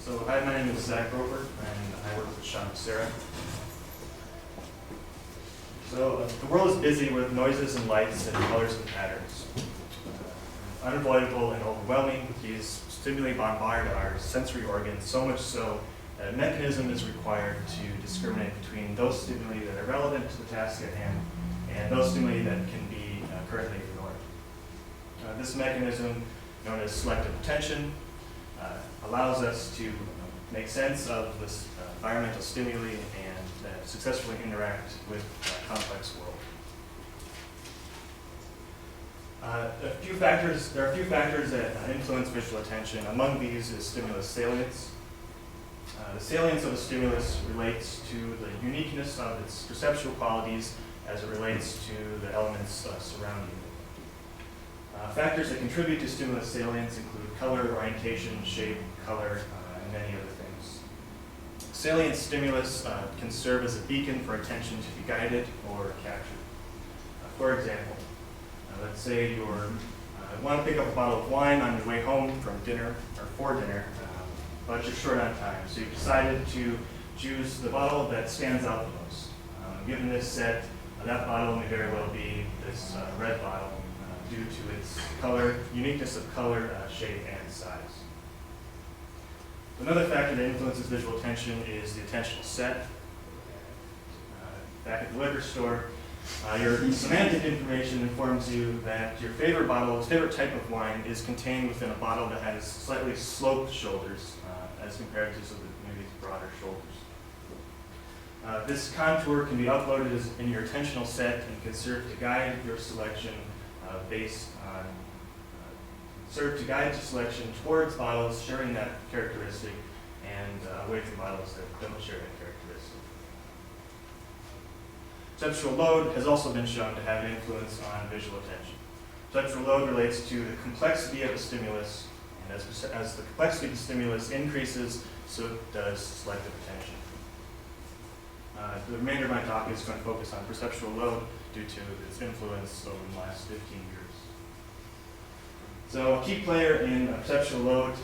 So, hi, my name is Zach Roper, and I work with Sean Sarah. So, the world is busy with noises and lights and colors and patterns. Unavoidable and overwhelming, these stimuli bombard our sensory organs, so much so that a mechanism is required to discriminate between those stimuli that are relevant to the task at hand and those stimuli that can be currently ignored. This mechanism, known as selective attention, allows us to make sense of this environmental stimuli and successfully interact with a complex world. There are a few factors that influence visual attention. Among these is stimulus salience. The salience of a stimulus relates to the uniqueness of its perceptual qualities as it relates to the elements surrounding it. Factors that contribute to stimulus salience include color, orientation, shape, color, and many other things. Salient stimulus can serve as a beacon for attention to be guided or captured. For example, let's say you want to pick up a bottle of wine on your way home from dinner or for dinner, but you're short on time, so you've decided to choose the bottle that stands out the most. Given this set, that bottle may very well be this red bottle due to its color, uniqueness of color, shape, and size. Another factor that influences visual attention is the attentional set. Back at the liquor store, your semantic information informs you that your favorite type of wine is contained within a bottle that has slightly sloped shoulders as compared to maybe broader shoulders. This contour can be uploaded in your attentional set and can serve to guide your selection towards bottles sharing that characteristic and away from bottles that don't share that characteristic. Perceptual load has also been shown to have an influence on visual attention. Perceptual load relates to the complexity of a stimulus, and as the complexity of the stimulus increases, so does selective attention. The remainder of my talk is going to focus on perceptual load due to its influence over the last 15 years. So a key player in perceptual load,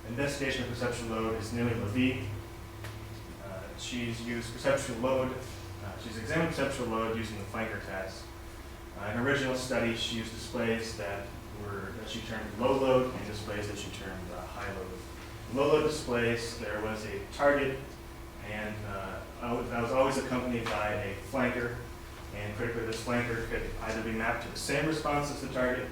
investigation of perceptual load is Nili Levy. She's used perceptual load. She's examined perceptual load using the flanker test. In her original study, she used displays that she termed low load and displays that she termed high load. Low load displays, there was a target, and that was always accompanied by a flanker. And critically, this flanker could either be mapped to the same response as the target,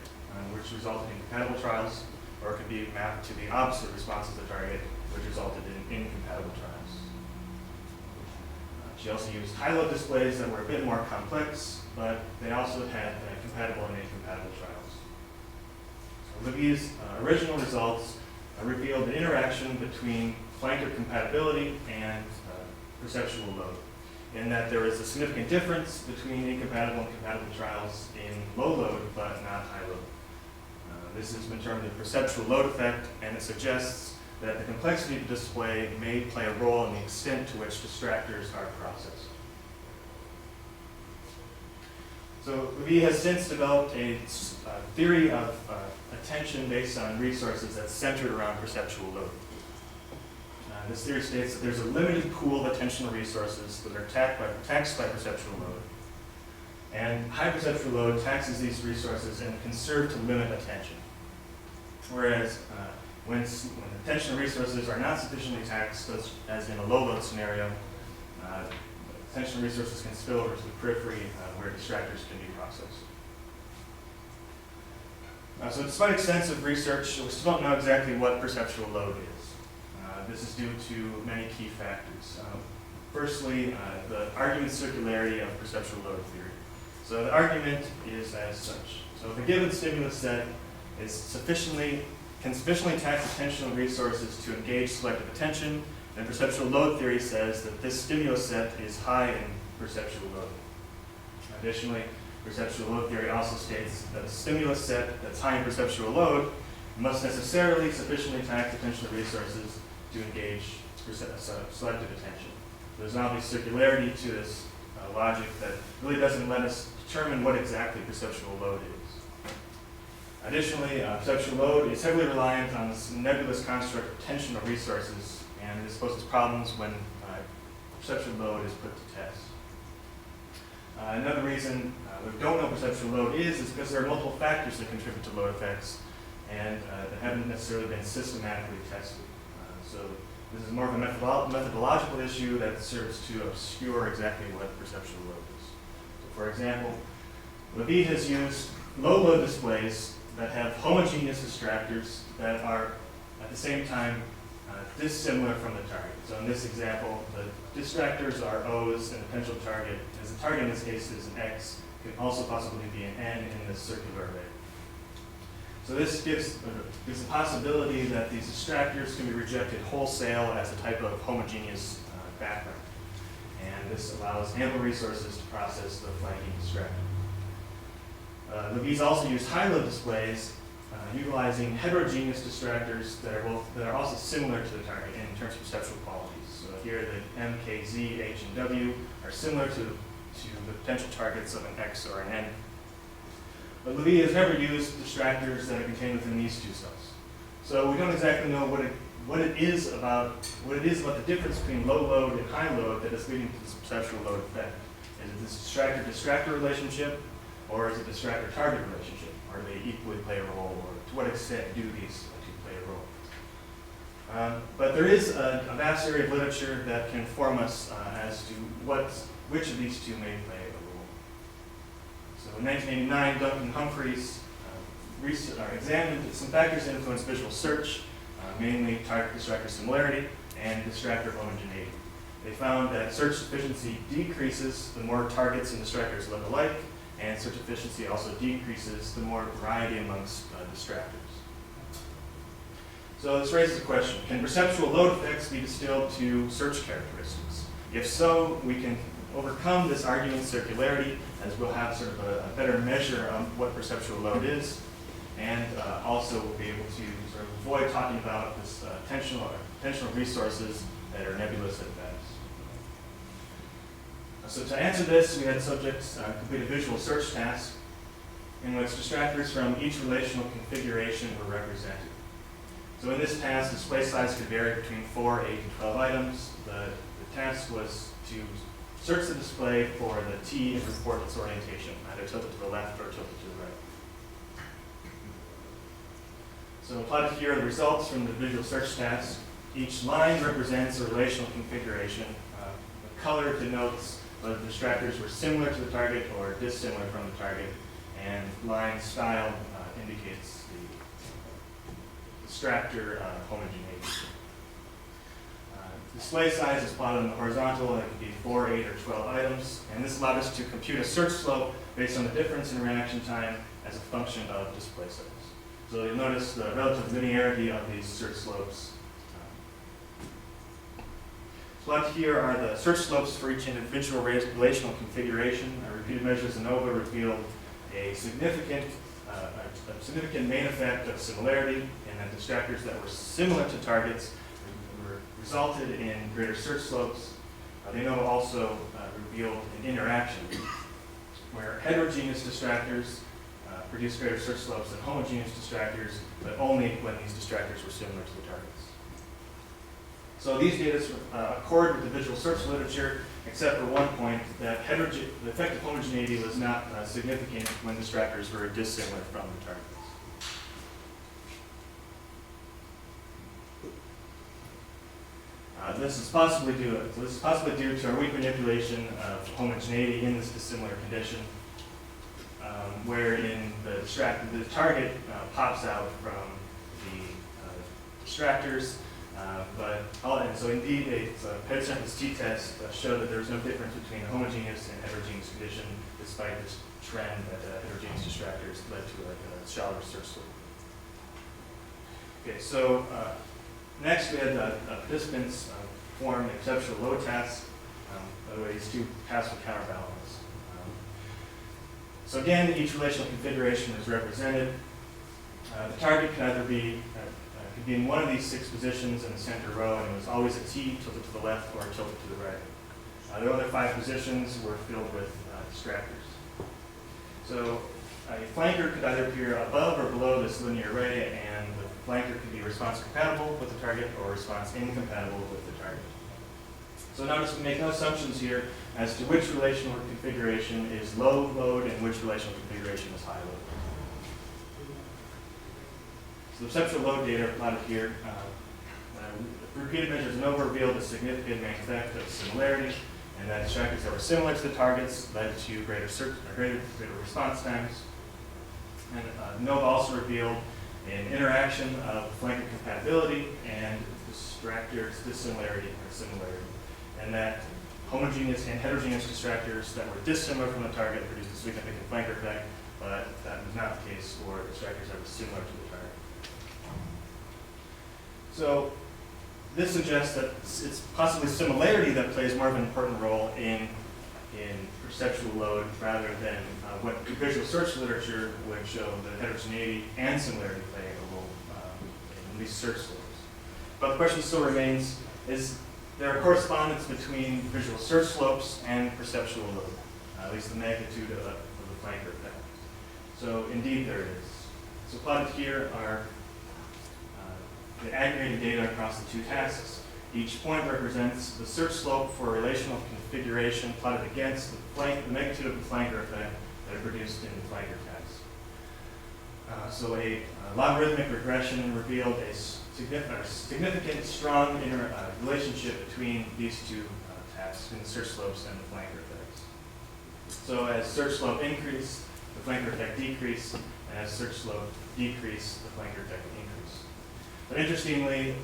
which resulted in compatible trials, or it could be mapped to the opposite response as the target, which resulted in incompatible trials. She also used high-load displays that were a bit more complex, but they also had compatible and incompatible trials. So Levy's original results revealed an interaction between flanker compatibility and perceptual load, in that there is a significant difference between incompatible and compatible trials in low load, but not high load. This has been termed the perceptual load effect, and it suggests that the complexity of the display may play a role in the extent to which distractors are processed. So Levy has since developed a theory of attention based on resources that's centered around perceptual load. This theory states that there's a limited pool of attentional resources that are taxed by perceptual load. And high perceptual load taxes these resources and can serve to limit attention. Whereas when attentional resources are not sufficiently taxed, as in a low load scenario, attentional resources can spill over to the periphery where distractors can be processed. So despite extensive research, we still don't know exactly what perceptual load is. This is due to many key factors. Firstly, the argument circularity of perceptual load theory. So the argument is as such. So if a given stimulus set can sufficiently tax attentional resources to engage selective attention, then perceptual load theory says that this stimulus set is high in perceptual load. Additionally, perceptual load theory also states that a stimulus set that's high in perceptual load must necessarily sufficiently tax attentional resources to engage selective attention. There's an obvious circularity to this logic that really doesn't let us determine what exactly perceptual load is. Additionally, perceptual load is heavily reliant on this nebulous construct of tensional resources, and this poses problems when perceptual load is put to test. Another reason we don't know what perceptual load is because there are multiple factors that contribute to load effects, and that haven't necessarily been systematically tested. So this is more of a methodological issue that serves to obscure exactly what perceptual load is. So for example, Levy has used low-load displays that have homogeneous distractors that are at the same time dissimilar from the target. So in this example, the distractors are O's and the potential target, as the target in this case is an X, could also possibly be an N in this circular array. So this gives the possibility that these distractors can be rejected wholesale as a type of homogeneous background. And this allows ample resources to process the flanking distractor. Levy's also used high-load displays utilizing heterogeneous distractors that are also similar to the target in terms of perceptual qualities. So here the M, K, Z, H, and W are similar to the potential targets of an X or an N. But Levy has never used distractors that are contained within these two cells. So we don't exactly know what it is about the difference between low load and high load that is leading to this perceptual load effect. Is it this distractor-distractor relationship, or is it distractor-target relationship? Or do they equally play a role, or to what extent do these two play a role? But there is a vast area of literature that can inform us as to which of these two may play a role. So in 1989, Duncan and Humphreys examined some factors that influence visual search, mainly target-distractor similarity and distractor homogeneity. They found that search efficiency decreases the more targets and distractors look alike, and search efficiency also decreases the more variety amongst distractors. So this raises a question: can perceptual load effects be distilled to search characteristics? If so, we can overcome this argument circularity, as we'll have sort of a better measure of what perceptual load is, and also we'll be able to sort of avoid talking about this tensional resources that are nebulous at best. So to answer this, we had subjects complete a visual search task in which distractors from each relational configuration were represented. So in this task, display size could vary between 4, 8, and 12 items. The task was to search the display for the T and report its orientation, either tilted to the left or tilted to the right. So plotted here are the results from the visual search task. Each line represents a relational configuration. The color denotes whether the distractors were similar to the target or dissimilar from the target, and line style indicates the distractor homogeneity. Display size is plotted on the horizontal, and it could be 4, 8, or 12 items, and this allowed us to compute a search slope based on the difference in reaction time as a function of display size. So you'll notice the relative linearity of these search slopes. Plotted here are the search slopes for each individual relational configuration. Repeated measures ANOVA revealed a significant main effect of similarity, and that distractors that were similar to targets resulted in greater search slopes. The ANOVA also revealed an interaction where heterogeneous distractors produce greater search slopes than homogeneous distractors, but only when these distractors were similar to the targets. So these data accord with the visual search literature, except for one point, that the effect of homogeneity was not significant when distractors were dissimilar from the targets. This is possibly due to a weak manipulation of homogeneity in this dissimilar condition, wherein the target pops out from the distractors. And so indeed, a paired surface t-test showed that there was no difference between a homogeneous and heterogeneous condition, despite this trend that heterogeneous distractors led to a shallower search slope. Okay, so next we had participants perform a perceptual load task. By the way, these two tasks were counterbalanced. So again, each relational configuration is represented. The target can either be could be in one of these 6 positions in the center row, and it was always a T tilted to the left or tilted to the right. The other 5 positions were filled with distractors. So a flanker could either appear above or below this linear array, and the flanker could be response compatible with the target or response incompatible with the target. So notice we make no assumptions here as to which relational configuration is low load and which relational configuration is high load. So the perceptual load data are plotted here. Repeated measures ANOVA revealed a significant main effect of similarity, and that distractors that were similar to the targets led to greater response times. And ANOVA also revealed an interaction of flanker compatibility and distractors dissimilarity or similarity, and that homogeneous and heterogeneous distractors that were dissimilar from the target produced a significant flanker effect, but that was not the case for distractors that were similar to the target. So this suggests that it's possibly similarity that plays more of an important role in perceptual load rather than what visual search literature would show that heterogeneity and similarity play a role in these search slopes. But the question still remains, is there a correspondence between visual search slopes and perceptual load, at least the magnitude of the flanker effect? So indeed there is. So plotted here are the aggregated data across the two tasks. Each point represents the search slope for a relational configuration plotted against the magnitude of the flanker effect that are produced in the flanker task. So a logarithmic regression revealed a significant, strong relationship between these two tasks in the search slopes and the flanker effects. So as search slope increased, the flanker effect decreased, and as search slope decreased, the flanker effect increased. But interestingly,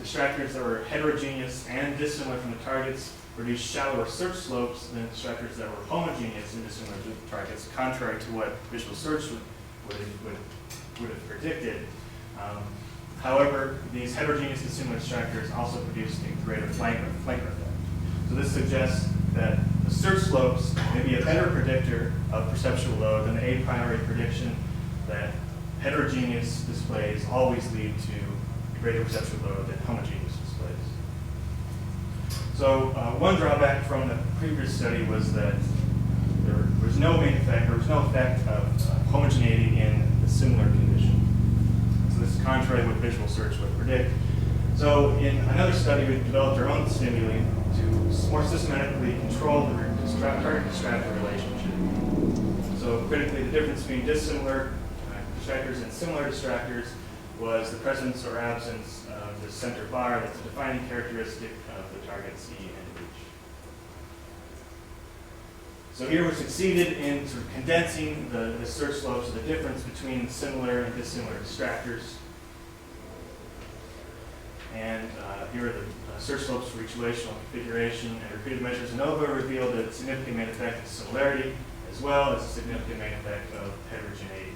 distractors that were heterogeneous and dissimilar from the targets produced shallower search slopes than distractors that were homogeneous and dissimilar to the targets, contrary to what visual search would have predicted. However, these heterogeneous dissimilar distractors also produced a greater flanker effect. So this suggests that the search slopes may be a better predictor of perceptual load than the a priori prediction that heterogeneous displays always lead to greater perceptual load than homogeneous displays. So one drawback from the previous study was that there was no main effect, there was no effect of homogeneity in the similar condition. So this is contrary to what visual search would predict. So in another study, we developed our own stimuli to more systematically control the target-distractor relationship. So critically, the difference between dissimilar distractors and similar distractors was the presence or absence of the center bar that's a defining characteristic of the target's E and H. So here we succeeded in sort of condensing the search slopes, the difference between similar and dissimilar distractors. And here are the search slopes for each relational configuration, and repeated measures ANOVA revealed a significant main effect of similarity as well as a significant main effect of heterogeneity.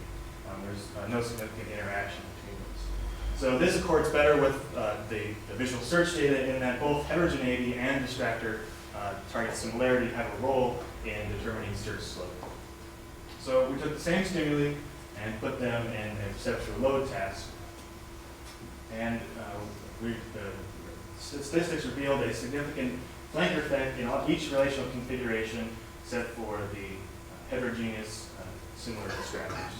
There's no significant interaction between those. So this accords better with the visual search data in that both heterogeneity and distractor target similarity have a role in determining search slope. So we took the same stimuli and put them in a perceptual load task. And the statistics revealed a significant flanker effect in each relational configuration set for the heterogeneous similar distractors.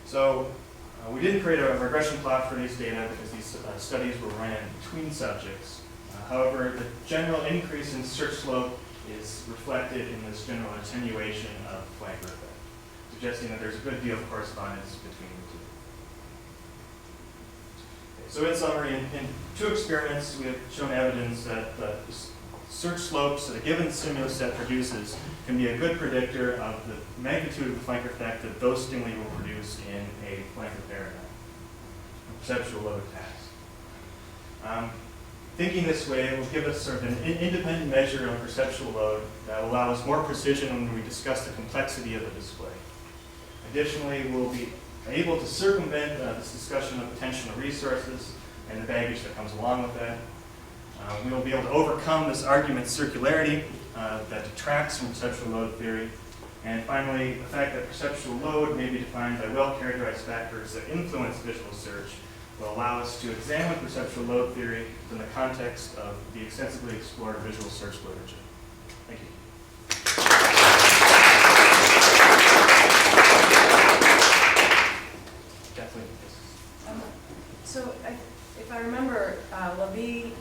So we didn't create a regression plot for these data because these studies were ran between subjects. However, the general increase in search slope is reflected in this general attenuation of flanker effect, suggesting that there's a good deal of correspondence between the two. So in summary, in two experiments, we have shown evidence that the search slopes that a given stimulus set produces can be a good predictor of the magnitude of the flanker effect that those stimuli will produce in a flanker paradigm, a perceptual load task. Thinking this way will give us sort of an independent measure of perceptual load that will allow us more precision when we discuss the complexity of the display. Additionally, we'll be able to circumvent this discussion of potential resources and the baggage that comes along with that. We will be able to overcome this argument circularity that detracts from perceptual load theory. And finally, the fact that perceptual load may be defined by well-characterized factors that influence visual search will allow us to examine perceptual load theory in the context of the extensively explored visual search literature. Thank you. definitely the case. So if I remember, Levy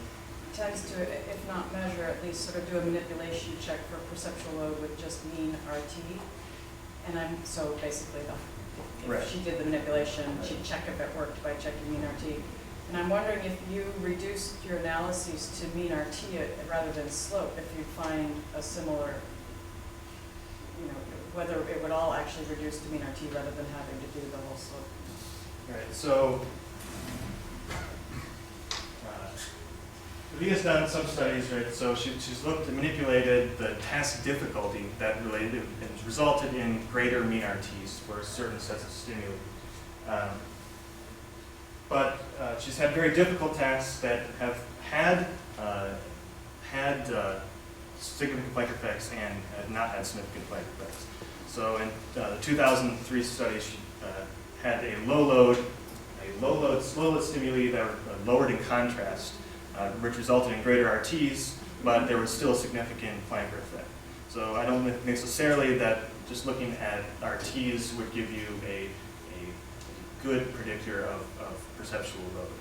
tends to, if not measure, at least sort of do a manipulation check for perceptual load with just mean RT. And so basically, Right. if she did the manipulation, she'd check if it worked by checking mean RT. And I'm wondering if you reduced your analyses to mean RT rather than slope, if you find a similar, whether it would all actually reduce to mean RT rather than having to do the whole slope. Right, so Levia's done some studies, right? So she's looked and manipulated the task difficulty that related and resulted in greater mean RTs for certain sets of stimuli. But she's had very difficult tasks that have had significant flank effects and have not had significant flank effects. So in the 2003 study, she had a low load stimuli that were lowered in contrast, which resulted in greater RTs, but there was still a significant flanker effect. So I don't think necessarily that just looking at RTs would give you a good predictor of perceptual load.